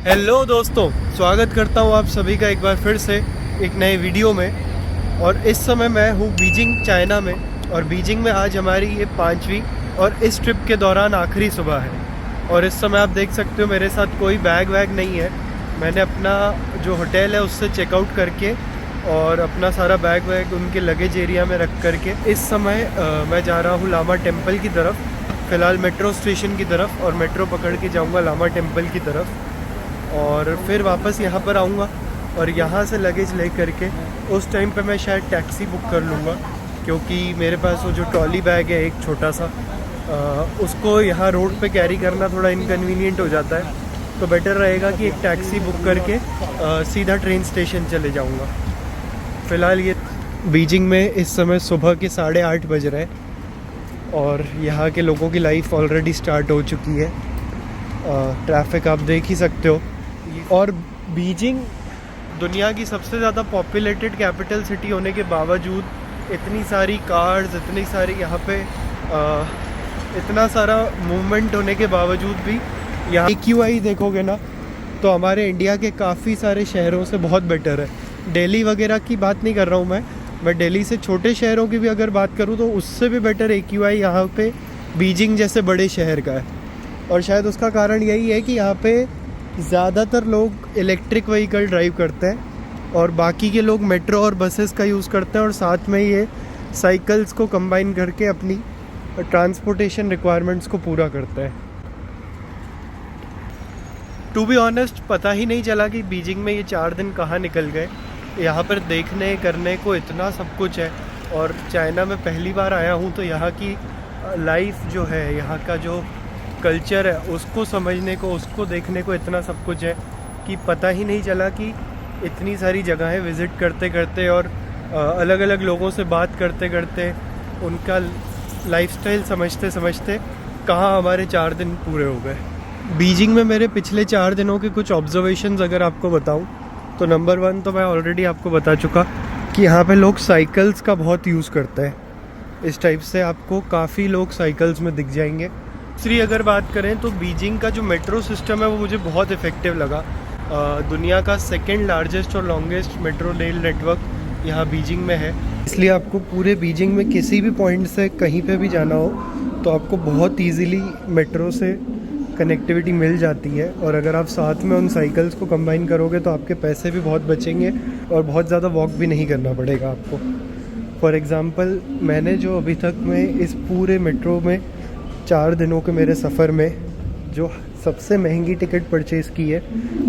Hello दोस्तों, स्वागत करता हूँ आप सभी का एक बार फिर से एक नए वीडियो में। और इस समय मैं हूँ बीजिंग, चाइना में। और बीजिंग में आज हमारी ये 5वीं और इस ट्रिप के दौरान आखिरी सुबह है। और इस समय आप देख सकते हो मेरे साथ कोई बैग वैग नहीं है। मैंने अपना जो होटल है उससे चेकआउट करके और अपना सारा बैग वैग उनके लगेज एरिया में रख करके इस समय मैं जा रहा हूँ लामा टेम्पल की तरफ। फ़िलहाल मेट्रो स्टेशन की तरफ, और मेट्रो पकड़ के जाऊँगा लामा टेम्पल की तरफ और फिर वापस यहाँ पर आऊँगा। और यहाँ से लगेज ले करके उस टाइम पे मैं शायद टैक्सी बुक कर लूँगा, क्योंकि मेरे पास वो जो ट्रॉली बैग है एक छोटा सा, उसको यहाँ रोड पे कैरी करना थोड़ा इनकन्वीनियंट हो जाता है। तो बेटर रहेगा कि एक टैक्सी बुक करके सीधा ट्रेन स्टेशन चले जाऊँगा। फ़िलहाल ये बीजिंग में इस समय सुबह के 8:30 बज रहे हैं और यहाँ के लोगों की लाइफ ऑलरेडी स्टार्ट हो चुकी है। ट्रैफिक आप देख ही सकते हो। और बीजिंग दुनिया की सबसे ज़्यादा पॉपुलेटेड कैपिटल सिटी होने के बावजूद इतनी सारी कार्स, इतनी सारी यहाँ पे इतना सारा मूवमेंट होने के बावजूद भी यहाँ AQI देखोगे ना तो हमारे इंडिया के काफ़ी सारे शहरों से बहुत बेटर है। दिल्ली वगैरह की बात नहीं कर रहा हूँ मैं दिल्ली से छोटे शहरों की भी अगर बात करूँ तो उससे भी बेटर AQI यहाँ पे बीजिंग जैसे बड़े शहर का है। और शायद उसका कारण यही है कि यहाँ पे ज़्यादातर लोग इलेक्ट्रिक व्हीकल ड्राइव करते हैं और बाकी के लोग मेट्रो और बसेस का यूज़ करते हैं, और साथ में ये साइकिल्स को कंबाइन करके अपनी ट्रांसपोर्टेशन रिक्वायरमेंट्स को पूरा करते हैं। टू बी ऑनेस्ट पता ही नहीं चला कि बीजिंग में ये 4 दिन कहाँ निकल गए। यहाँ पर देखने करने को इतना सब कुछ है, और चाइना में पहली बार आया हूँ तो यहाँ की लाइफ जो है, यहाँ का जो कल्चर है उसको समझने को, उसको देखने को इतना सब कुछ है कि पता ही नहीं चला कि इतनी सारी जगहें विज़िट करते करते और अलग अलग लोगों से बात करते करते उनका लाइफस्टाइल समझते समझते कहाँ हमारे 4 दिन पूरे हो गए। बीजिंग में मेरे पिछले 4 दिनों के कुछ ऑब्जर्वेशंस अगर आपको बताऊँ तो नंबर 1 तो मैं ऑलरेडी आपको बता चुका कि यहाँ पे लोग साइकिल्स का बहुत यूज़ करते हैं। इस टाइप से आपको काफ़ी लोग साइकिल्स में दिख जाएंगे। दूसरी अगर बात करें तो बीजिंग का जो मेट्रो सिस्टम है वो मुझे बहुत इफ़ेक्टिव लगा। दुनिया का 2nd लार्जेस्ट और लॉन्गेस्ट मेट्रो रेल नेटवर्क यहाँ बीजिंग में है। इसलिए आपको पूरे बीजिंग में किसी भी पॉइंट से कहीं पे भी जाना हो तो आपको बहुत इजीली मेट्रो से कनेक्टिविटी मिल जाती है। और अगर आप साथ में उन साइकिल्स को कंबाइन करोगे तो आपके पैसे भी बहुत बचेंगे और बहुत ज़्यादा वॉक भी नहीं करना पड़ेगा आपको। फॉर एग्ज़ाम्पल मैंने जो अभी तक में इस पूरे मेट्रो में 4 दिनों के मेरे सफ़र में जो सबसे महंगी टिकट परचेज़ की है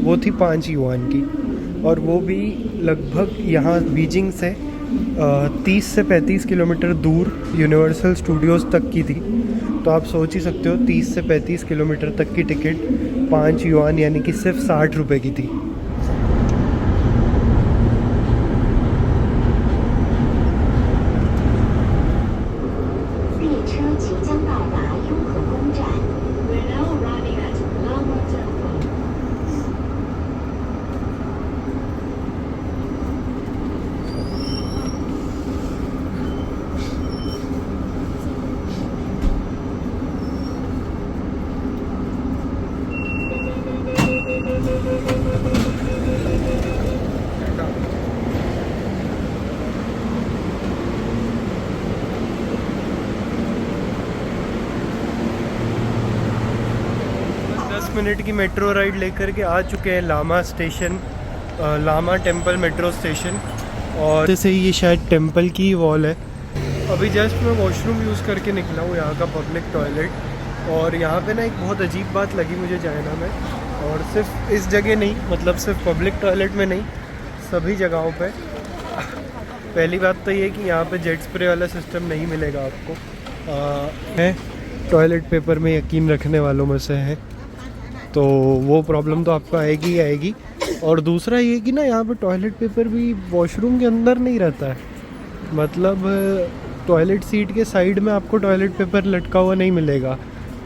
वो थी 5 युआन की, और वो भी लगभग यहाँ बीजिंग से 30 से 35 किलोमीटर दूर यूनिवर्सल स्टूडियोज़ तक की थी। तो आप सोच ही सकते हो 30 से 35 किलोमीटर तक की टिकट 5 युआन यानी कि सिर्फ 60 रुपये की थी। मिनट की मेट्रो राइड लेकर के आ चुके हैं Lama station, Lama Temple metro station. और जैसे ये शायद टेम्पल की वॉल है। अभी जस्ट मैं वॉशरूम यूज़ करके निकला हूँ, यहाँ का पब्लिक टॉयलेट। और यहाँ पे ना एक बहुत अजीब बात लगी मुझे चाइना में, और सिर्फ इस जगह नहीं, मतलब सिर्फ पब्लिक टॉयलेट में नहीं, सभी जगहों पे। पहली बात तो ये कि यहाँ पे जेट स्प्रे वाला सिस्टम नहीं मिलेगा आपको। है टॉयलेट पेपर में यकीन रखने वालों में से है, तो वो प्रॉब्लम तो आपको आएगी ही आएगी। और दूसरा ये कि ना यहाँ पे टॉयलेट पेपर भी वॉशरूम के अंदर नहीं रहता है, मतलब टॉयलेट सीट के साइड में आपको टॉयलेट पेपर लटका हुआ नहीं मिलेगा।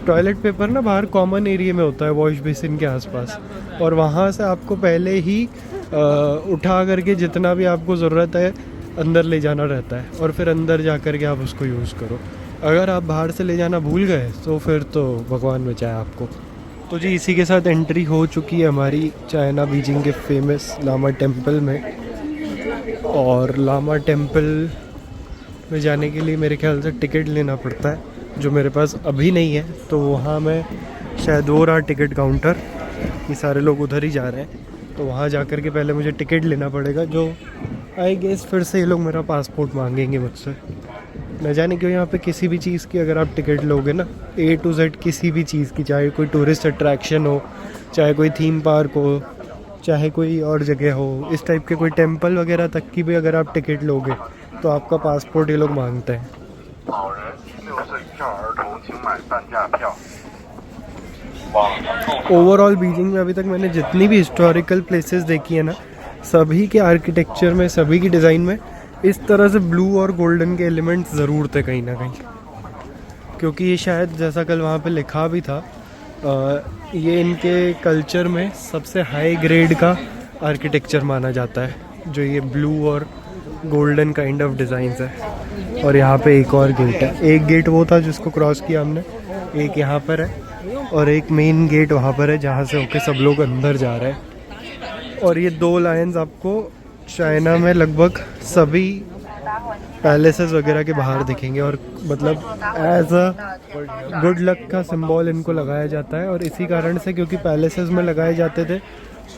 टॉयलेट पेपर ना बाहर कॉमन एरिया में होता है, वॉश बेसिन के आसपास, और वहाँ से आपको पहले ही उठा करके जितना भी आपको ज़रूरत है अंदर ले जाना रहता है, और फिर अंदर जा कर के आप उसको यूज़ करो। अगर आप बाहर से ले जाना भूल गए तो फिर तो भगवान बचाए आपको। तो जी इसी के साथ एंट्री हो चुकी है हमारी चाइना बीजिंग के फेमस लामा टेम्पल में। और लामा टेम्पल में जाने के लिए मेरे ख्याल से टिकट लेना पड़ता है, जो मेरे पास अभी नहीं है। तो वहाँ मैं शायद वो रहा टिकट काउंटर, ये सारे लोग उधर ही जा रहे हैं, तो वहाँ जा कर के पहले मुझे टिकट लेना पड़ेगा, जो आई गेस फिर से ये लोग मेरा पासपोर्ट मांगेंगे मुझसे। न जाने क्यों यहाँ पे किसी भी चीज़ की अगर आप टिकट लोगे ना, A to Z किसी भी चीज़ की, चाहे कोई टूरिस्ट अट्रैक्शन हो, चाहे कोई थीम पार्क हो, चाहे कोई और जगह हो, इस टाइप के कोई टेम्पल वगैरह तक की भी अगर आप टिकट लोगे तो आपका पासपोर्ट ये लोग मांगते हैं। ओवरऑल बीजिंग में अभी तक मैंने जितनी भी हिस्टोरिकल प्लेसेस देखी है ना, सभी के आर्किटेक्चर में, सभी की डिज़ाइन में इस तरह से ब्लू और गोल्डन के एलिमेंट्स ज़रूर थे कहीं ना कहीं। क्योंकि ये शायद जैसा कल वहाँ पे लिखा भी था, ये इनके कल्चर में सबसे हाई ग्रेड का आर्किटेक्चर माना जाता है, जो ये ब्लू और गोल्डन काइंड ऑफ डिज़ाइंस है। और यहाँ पे एक और गेट है, एक गेट वो था जिसको क्रॉस किया हमने, एक यहाँ पर है और एक मेन गेट वहाँ पर है जहाँ से होके सब लोग अंदर जा रहे हैं। और ये 2 लायंस आपको चाइना में लगभग सभी पैलेसेस वगैरह के बाहर दिखेंगे, और मतलब एज अ गुड लक का सिंबल इनको लगाया जाता है। और इसी कारण से, क्योंकि पैलेसेस में लगाए जाते थे,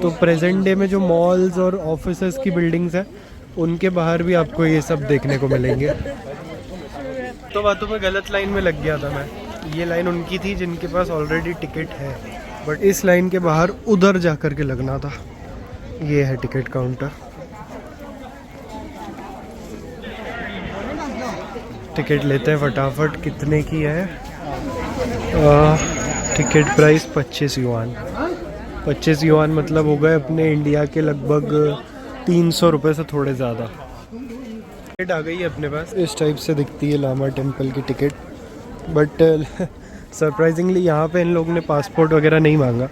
तो प्रेजेंट डे में जो मॉल्स और ऑफिसेस की बिल्डिंग्स हैं उनके बाहर भी आपको ये सब देखने को मिलेंगे। तो बातों में गलत लाइन में लग गया था मैं, ये लाइन उनकी थी जिनके पास ऑलरेडी टिकट है, बट इस लाइन के बाहर उधर जा कर के लगना था। ये है टिकट काउंटर, टिकट लेते हैं फटाफट। कितने की है? Ticket price 25 yuan. 25 युआन मतलब हो गए अपने इंडिया के लगभग 300 रुपये से थोड़े ज़्यादा। टिकट आ गई है अपने पास, इस टाइप से दिखती है लामा टेम्पल की टिकट। बट सरप्राइजिंगली यहाँ पे इन लोगों ने पासपोर्ट वगैरह नहीं मांगा,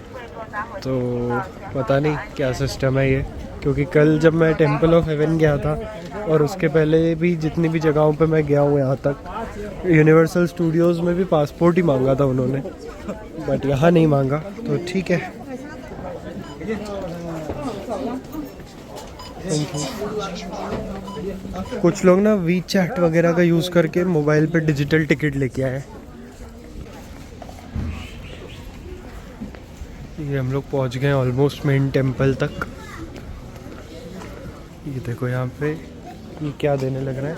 तो पता नहीं क्या सिस्टम है ये। क्योंकि कल जब मैं टेम्पल ऑफ हेवन गया था, और उसके पहले भी जितनी भी जगहों पे मैं गया हूँ यहाँ तक, यूनिवर्सल स्टूडियोज़ में भी पासपोर्ट ही मांगा था उन्होंने, बट यहाँ नहीं मांगा, तो ठीक है। कुछ लोग ना WeChat वगैरह का यूज़ करके मोबाइल पे डिजिटल टिकट लेके आए। ये हम लोग पहुंच गए ऑलमोस्ट मेन टेम्पल तक। ये देखो यहाँ पे ये क्या देने लग रहा है।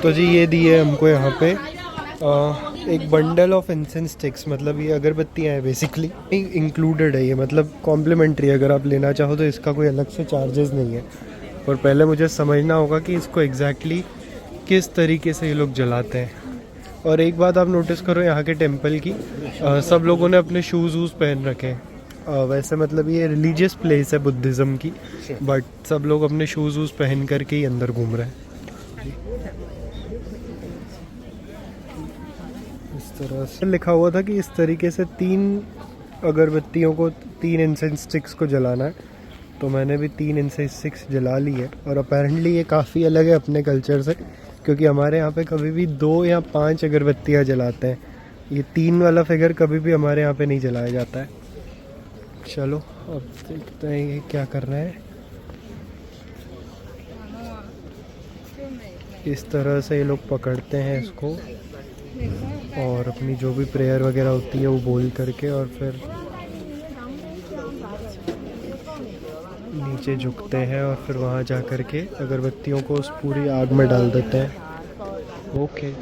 तो जी ये दिए हमको यहाँ पे एक बंडल ऑफ इंसेंस स्टिक्स, मतलब ये अगरबत्तियाँ हैं बेसिकली, इंक्लूडेड है ये, मतलब कॉम्प्लीमेंट्री। अगर आप लेना चाहो तो इसका कोई अलग से चार्जेस नहीं है। और पहले मुझे समझना होगा कि इसको एग्जैक्टली किस तरीके से ये लोग जलाते हैं। और एक बात आप नोटिस करो यहाँ के टेम्पल की, सब लोगों ने अपने शूज़ वूज़ पहन रखे हैं। वैसे मतलब ये रिलीजियस प्लेस है बुद्धिज़्म की, बट सब लोग अपने शूज़ वूज़ पहन करके ही अंदर घूम रहे हैं। इस तरह से लिखा हुआ था कि इस तरीके से 3 अगरबत्तियों को, 3 इंसेंस स्टिक्स को जलाना है। तो मैंने भी 3 इंसेंस स्टिक्स जला ली है। और अपेरेंटली ये काफ़ी अलग है अपने कल्चर से, क्योंकि हमारे यहाँ पे कभी भी 2 या 5 अगरबत्तियाँ जलाते हैं। ये 3 वाला फिगर कभी भी हमारे यहाँ पे नहीं जलाया जाता है। चलो अब देखते हैं ये क्या कर रहे हैं। इस तरह से ये लोग पकड़ते हैं इसको, और अपनी जो भी प्रेयर वगैरह होती है वो बोल करके, और फिर नीचे झुकते हैं, और फिर वहाँ जा कर के अगरबत्तियों को उस पूरी आग में डाल देते हैं। ओके।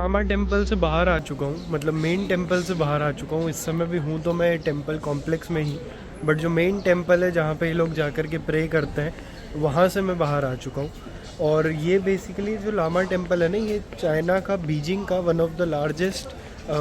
लामा टेम्पल से बाहर आ चुका हूँ, मतलब मेन टेम्पल से बाहर आ चुका हूँ। इस समय भी हूँ तो मैं टेम्पल कॉम्प्लेक्स में ही, बट जो मेन टेम्पल है जहाँ पे ये लोग जा कर के प्रे करते हैं, वहाँ से मैं बाहर आ चुका हूँ। और ये बेसिकली जो लामा टेम्पल है ना, ये चाइना का बीजिंग का one of the largest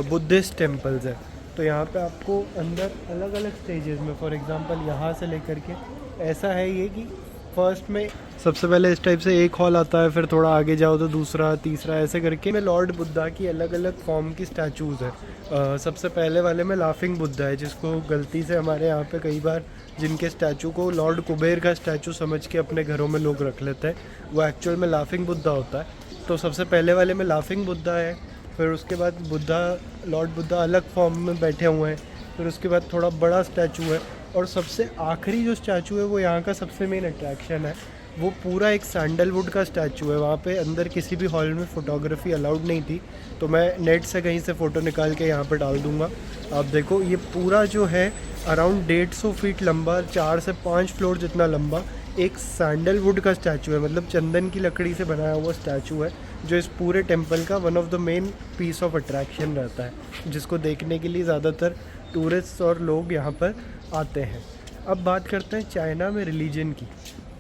Buddhist temples है। तो यहाँ पे आपको अंदर अलग अलग स्टेजेस में, फॉर एग्जांपल यहाँ से लेकर के ऐसा है ये कि फर्स्ट में सबसे पहले इस टाइप से एक हॉल आता है, फिर थोड़ा आगे जाओ तो दूसरा, तीसरा, ऐसे करके में लॉर्ड बुद्धा की अलग अलग फॉर्म की स्टैचूज़ है। सबसे पहले वाले में लाफिंग बुद्धा है, जिसको गलती से हमारे यहाँ पे कई बार जिनके स्टैचू को लॉर्ड कुबेर का स्टैचू समझ के अपने घरों में लोग रख लेते हैं, वो एक्चुअल में लाफिंग बुद्धा होता है। तो सबसे पहले वाले में लाफिंग बुद्धा है, फिर उसके बाद बुद्धा, लॉर्ड बुद्धा अलग फॉर्म में बैठे हुए हैं, फिर उसके बाद थोड़ा बड़ा स्टैचू है, और सबसे आखिरी जो स्टैचू है वो यहाँ का सबसे मेन अट्रैक्शन है। वो पूरा एक सैंडलवुड का स्टैचू है। वहाँ पे अंदर किसी भी हॉल में फ़ोटोग्राफी अलाउड नहीं थी, तो मैं नेट से कहीं से फ़ोटो निकाल के यहाँ पे डाल दूँगा। आप देखो, ये पूरा जो है अराउंड 150 फीट लंबा, 4 से 5 फ्लोर जितना लंबा एक सैंडलवुड का स्टैचू है, मतलब चंदन की लकड़ी से बनाया हुआ स्टैचू है, जो इस पूरे टेम्पल का one of the main piece of attraction रहता है, जिसको देखने के लिए ज़्यादातर टूरिस्ट और लोग यहाँ पर आते हैं। अब बात करते हैं चाइना में रिलीजन की।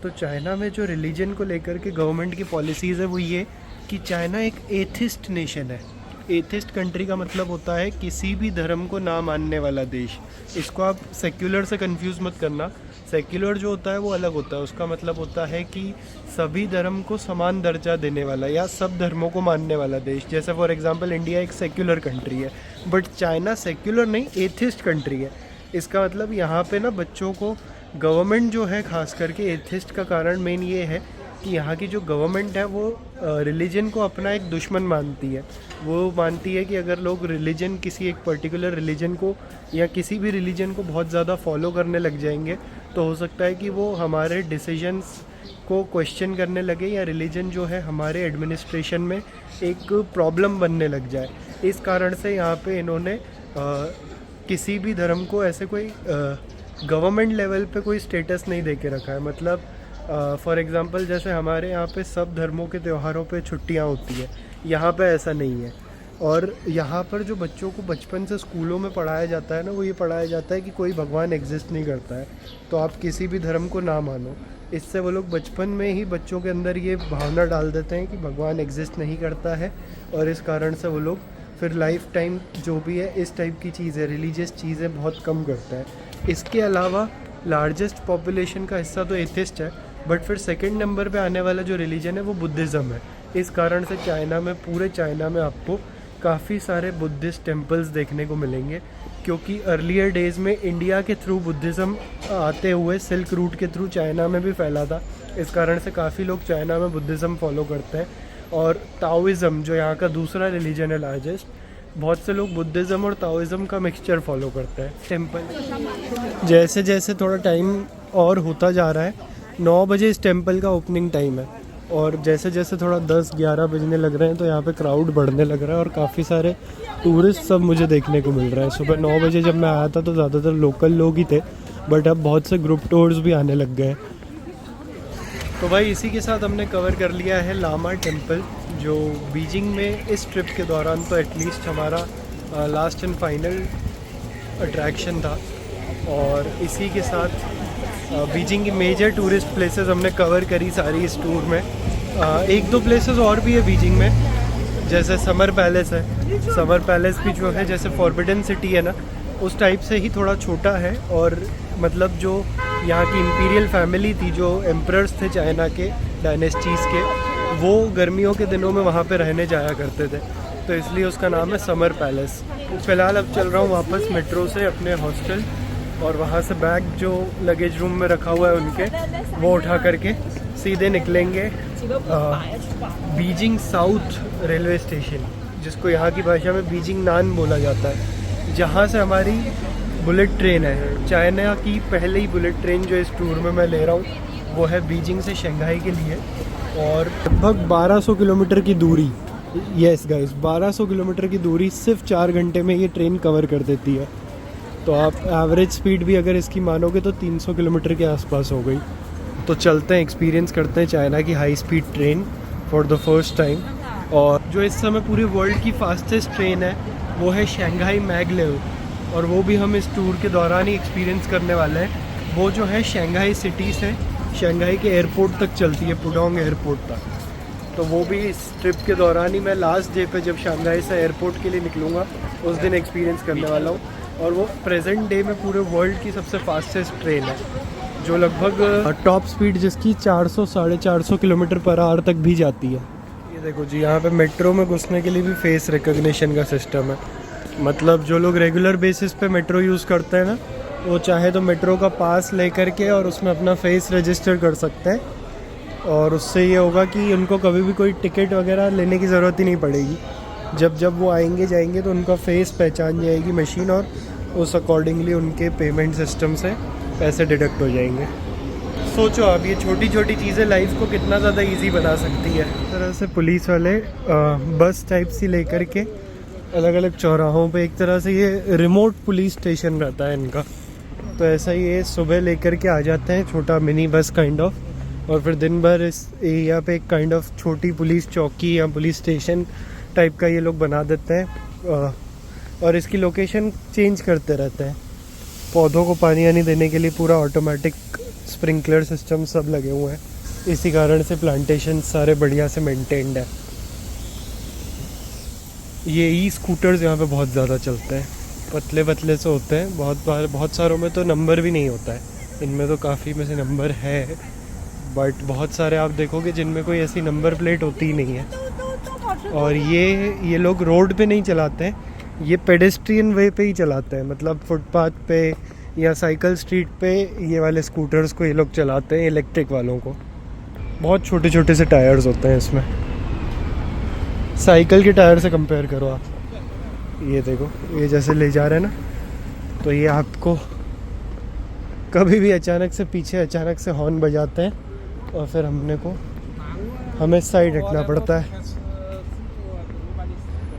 तो चाइना में जो रिलीजन को लेकर के गवर्नमेंट की पॉलिसीज़ है वो ये कि चाइना एक एथिस्ट नेशन है। एथिस्ट कंट्री का मतलब होता है किसी भी धर्म को ना मानने वाला देश। इसको आप सेक्युलर से कंफ्यूज मत करना। सेक्युलर जो होता है वो अलग होता है, उसका मतलब होता है कि सभी धर्म को समान दर्जा देने वाला या सब धर्मों को मानने वाला देश। जैसे फॉर एग्जांपल इंडिया एक सेक्युलर कंट्री है, बट चाइना सेक्युलर नहीं, एथिस्ट कंट्री है। इसका मतलब यहाँ पे ना बच्चों को गवर्नमेंट जो है, खास करके एथिस्ट का कारण मेन ये है कि यहाँ की जो गवर्नमेंट है वो रिलीजन को अपना एक दुश्मन मानती है। वो मानती है कि अगर लोग रिलीजन, किसी एक पर्टिकुलर रिलीजन को या किसी भी रिलीजन को बहुत ज़्यादा फॉलो करने लग जाएंगे, तो हो सकता है कि वो हमारे डिसीजंस को क्वेश्चन करने लगे, या रिलीजन जो है हमारे एडमिनिस्ट्रेशन में एक प्रॉब्लम बनने लग जाए। इस कारण से यहाँ पे इन्होंने किसी भी धर्म को ऐसे कोई गवर्नमेंट लेवल पे कोई स्टेटस नहीं दे के रखा है। मतलब फॉर एग्ज़ाम्पल जैसे हमारे यहाँ पे सब धर्मों के त्योहारों पे छुट्टियाँ होती है, यहाँ पे ऐसा नहीं है। और यहाँ पर जो बच्चों को बचपन से स्कूलों में पढ़ाया जाता है ना, वो ये पढ़ाया जाता है कि कोई भगवान एग्जिस्ट नहीं करता है, तो आप किसी भी धर्म को ना मानो। इससे वो लोग बचपन में ही बच्चों के अंदर ये भावना डाल देते हैं कि भगवान एग्जिस्ट नहीं करता है, और इस कारण से वो लोग फिर लाइफ टाइम जो भी है इस टाइप की चीज़ें, रिलीजियस चीज़ें बहुत कम करता है। इसके अलावा लार्जेस्ट पॉपुलेशन का हिस्सा तो एथिस्ट है, बट फिर सेकंड नंबर पे आने वाला जो रिलीजन है वो बुद्धिज़्म है। इस कारण से चाइना में, पूरे चाइना में आपको काफ़ी सारे बुद्धिस्ट टेम्पल्स देखने को मिलेंगे, क्योंकि अर्लियर डेज़ में इंडिया के थ्रू बुद्धिज़्म आते हुए सिल्क रूट के थ्रू चाइना में भी फैला था। इस कारण से काफ़ी लोग चाइना में बुद्धिज़्म फॉलो करते हैं। और ताओइज़्म जो यहाँ का दूसरा रिलीजन है लार्जेस्ट, बहुत से लोग बुद्धिज़्म और ताओइज़्म का मिक्सचर फॉलो करते हैं। टेम्पल जैसे जैसे थोड़ा टाइम और होता जा रहा है, 9 बजे इस टेम्पल का ओपनिंग टाइम है, और जैसे जैसे थोड़ा 10-11 बजने लग रहे हैं तो यहाँ पे क्राउड बढ़ने लग रहा है, और काफ़ी सारे टूरिस्ट सब मुझे देखने को मिल रहा है। सुबह 9 बजे जब मैं आया था तो ज़्यादातर लोकल लोग ही थे, बट अब बहुत से ग्रुप टूर्स भी आने लग गए। तो भाई इसी के साथ हमने कवर कर लिया है लामा टेम्पल, जो बीजिंग में इस ट्रिप के दौरान तो एटलीस्ट हमारा लास्ट एंड फाइनल अट्रैक्शन था। और इसी के साथ बीजिंग की मेजर टूरिस्ट प्लेसेस हमने कवर करी सारी इस टूर में। 1-2 प्लेसेस और भी है बीजिंग में, जैसे समर पैलेस है। समर पैलेस भी जो है जैसे फॉरबिडन सिटी है ना, उस टाइप से ही थोड़ा छोटा है, और मतलब जो यहाँ की इंपीरियल फैमिली थी, जो एम्परर्स थे चाइना के डायनेस्टीज़ के, वो गर्मियों के दिनों में वहाँ पे रहने जाया करते थे, तो इसलिए उसका नाम है समर पैलेस। फ़िलहाल अब चल रहा हूँ वापस मेट्रो से अपने हॉस्टल, और वहाँ से बैग जो लगेज रूम में रखा हुआ है उनके, वो उठा करके सीधे निकलेंगे बीजिंग साउथ रेलवे स्टेशन, जिसको यहाँ की भाषा में बीजिंग नान बोला जाता है, जहाँ से हमारी बुलेट ट्रेन है। चाइना की पहली बुलेट ट्रेन जो इस टूर में मैं ले रहा हूँ वो है बीजिंग से शंघाई के लिए, और लगभग 1200 किलोमीटर की दूरी, यस गाइस 1200 किलोमीटर की दूरी सिर्फ 4 घंटे में ये ट्रेन कवर कर देती है। तो आप एवरेज स्पीड भी अगर इसकी मानोगे तो 300 किलोमीटर के आसपास हो गई। तो चलते हैं, एक्सपीरियंस करते हैं चाइना की high speed train for the first time. और जो इस समय पूरे वर्ल्ड की फास्टेस्ट ट्रेन है वो है शंघाई मैगलेव, और वो भी हम इस टूर के दौरान ही एक्सपीरियंस करने वाले हैं। वो जो है शंघाई सिटी से शंघाई के एयरपोर्ट तक चलती है, पुडोंग एयरपोर्ट तक। तो वो भी इस ट्रिप के दौरान ही, मैं लास्ट डे पे जब शंघाई से एयरपोर्ट के लिए निकलूँगा उस दिन एक्सपीरियंस करने वाला हूँ। और वो प्रेजेंट डे में पूरे वर्ल्ड की सबसे फास्टेस्ट ट्रेन है, जो लगभग टॉप स्पीड जिसकी 400-450 किलोमीटर पर आवर तक भी जाती है। ये देखो जी, यहाँ पे मेट्रो में घुसने के लिए भी फेस रिकग्निशन का सिस्टम है। मतलब जो लोग रेगुलर बेसिस पे मेट्रो यूज़ करते हैं ना, वो चाहे तो मेट्रो का पास लेकर के और उसमें अपना फेस रजिस्टर कर सकते हैं, और उससे ये होगा कि उनको कभी भी कोई टिकट वगैरह लेने की ज़रूरत ही नहीं पड़ेगी। जब जब वो आएंगे जाएंगे तो उनका फेस पहचान जाएगी मशीन, और उस अकॉर्डिंगली उनके पेमेंट सिस्टम से पैसे डिडक्ट हो जाएंगे। सोचो आप, ये छोटी छोटी चीज़ें लाइफ को कितना ज़्यादा इजी बना सकती है। इस तरह से पुलिस वाले बस टाइप सी लेकर के अलग अलग चौराहों पे, एक तरह से ये रिमोट पुलिस स्टेशन रहता है इनका। तो ऐसा ही ये सुबह लेकर के आ जाते हैं, छोटा मिनी बस काइंड ऑफ, और फिर दिन भर इस एरिया पे एक काइंड ऑफ छोटी पुलिस चौकी या पुलिस स्टेशन टाइप का ये लोग बना देते हैं, और इसकी लोकेशन चेंज करते रहते हैं। पौधों को पानी आनी देने के लिए पूरा ऑटोमेटिक स्प्रिंकलर सिस्टम सब लगे हुए हैं, इसी कारण से प्लांटेशन सारे बढ़िया से मेंटेन्ड है। ये ई स्कूटर्स यहाँ पे बहुत ज़्यादा चलते हैं, पतले पतले से होते हैं, बहुत सारों में तो नंबर भी नहीं होता है, इनमें तो काफ़ी में से नंबर है, बट बहुत सारे आप देखोगे जिनमें कोई ऐसी नंबर प्लेट होती ही नहीं है। और ये लोग रोड पे नहीं चलाते हैं, ये पेडेस्ट्रियन वे पे ही चलाते हैं, मतलब फुटपाथ पे या साइकिल स्ट्रीट पे ये वाले स्कूटर्स को ये लोग चलाते हैं, इलेक्ट्रिक वालों को। बहुत छोटे छोटे से टायर्स होते हैं इसमें, साइकिल के टायर से कंपेयर करो आप। ये देखो, ये जैसे ले जा रहे हैं ना, तो ये आपको कभी भी अचानक से पीछे अचानक से हॉर्न बजाते हैं, और फिर हमें साइड हटना पड़ता है।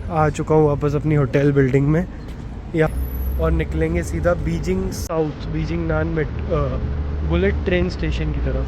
आ चुका हूँ वापस अपनी होटल बिल्डिंग में, या और निकलेंगे सीधा बीजिंग साउथ, बीजिंग नान बुलेट ट्रेन स्टेशन की तरफ।